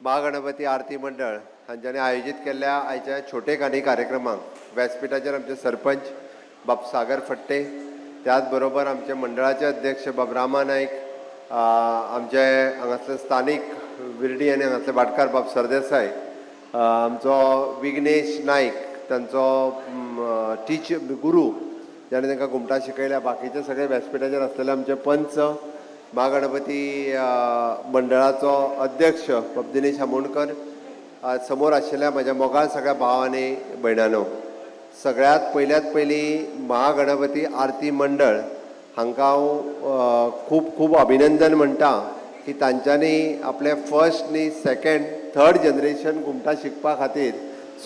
महागणपती आरती मंडळ हांच्यानी आयोजित केल्ल्या आयच्या छोटेखानी कार्यक्रमाक व्यासपीठाचेर आमचे सरपंच बाब सागर फट्टे, त्याच बरोबर आमचे मंडळाचे अध्यक्ष बाब रामा नाईक, आमचे हांगासले स्थानीक विर्डी आनी हांगासले भाटकार बाब सरदेसाय, आमचो विघ्नेश नाईक, तांचो टीचर गुरू ज्याने तांकां घुमटा शिकयल्या, बाकीचे सगळे व्यासपीठाचेर आसलेले आमचे पंच, महागणपती मंडळाचो अध्यक्ष बाब दिनेश आमोणकर, समोर आशिल्ल्या म्हज्या मोगाळ सगळ्या भाव आनी भयणांनो, सगळ्यात पयली महागणपती आरती मंडळ हांकां हांव खूब खूब अभिनंदन म्हणटा की तांच्यांनी आपले फर्स्ट न्ही सेकंड थर्ड जनरेशन घुमटा शिकपा खातीर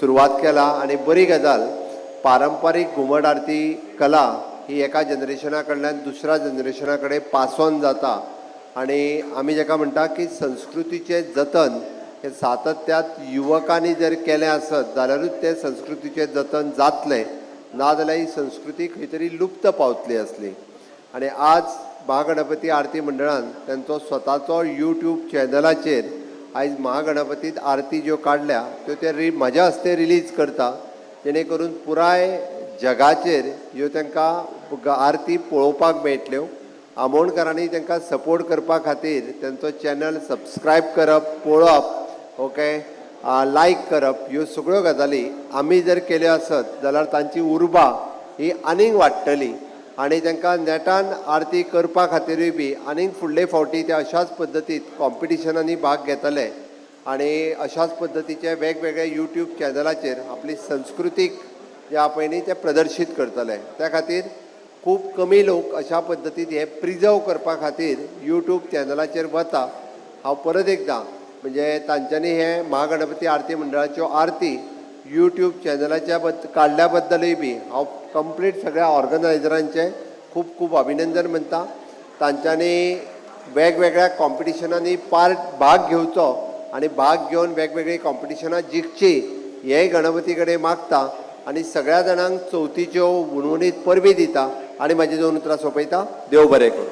सुरवात केला आनी बरी गजाल. पारंपारीक घुमट आरती कला ही एका जनरेशना कडल्यान दुसऱ्या जनरेशना कडेन पास ऑन जाता आनी आमी जाका म्हणटा की संस्कृतीचें जतन हे सातत्यात युवकांनी जर केलें आसत जाल्यारूच ते संस्कृतीचें जतन जातलें, नाजाल्यार ही संस्कृती खंय तरी लुप्त पावतली आसली. आनी आज महागणपती आरती मंडळान तांचो स्वताचो यूट्यूब चॅनलाचेर आयज महागणपतीत आरती ज्यो काडल्या त्यो ते म्हज्या हस्ते रिलीज करता, जेणे करून पुराय जगाचेर ह्यो तांकां आरती पळोवपाक मेळटल्यो. आमोणकरांनी तांकां सपोर्ट करपा खातीर तांचो चॅनल सबस्क्रायब करप, पळोवप, ओके, लायक करप, ह्यो सगळ्यो गजाली आमी जर केल्यो आसत जाल्यार तांची उर्बा ही आनीक वाडटली आनी तांकां नेटान आरती करपा खातीरूय बी आनीक फुडले फावटी ते अशाच पद्दतीत कॉम्पिटिशनांनी भाग घेतले आनी अशाच पद्दतीचे वेगवेगळे यूट्यूब चॅनलाचेर आपली संस्कृतीक जे पळय ते प्रदर्शीत करतले. त्या खातीर खूब कमी लोक अशा पद्दतीन हे प्रिजर्व करपा खातीर यूट्यूब चॅनलाचेर वता. हांव परत एकदां म्हणजे तांच्यांनी हे महागणपती आरती मंडळाच्यो आरती यूट्यूब चॅनलाच्या काडल्या बद्दलूय बी हांव कंप्लीट सगळ्या ऑर्गनायझरांचे खूब खूब अभिनंदन म्हणटा. तांच्यांनी वेगवेगळ्या कॉम्पिटिशनांनी भाग घेवचो आनी भाग घेवन वेगवेगळी कॉम्पिटिशनां जिखची हेय गणपती कडेन मागता आनी सगळ्या जाणांक चवथीच्यो उणवणीत परबी दिता आनी म्हाजी 2 उतरां सोंपयता. देव बरें करूं.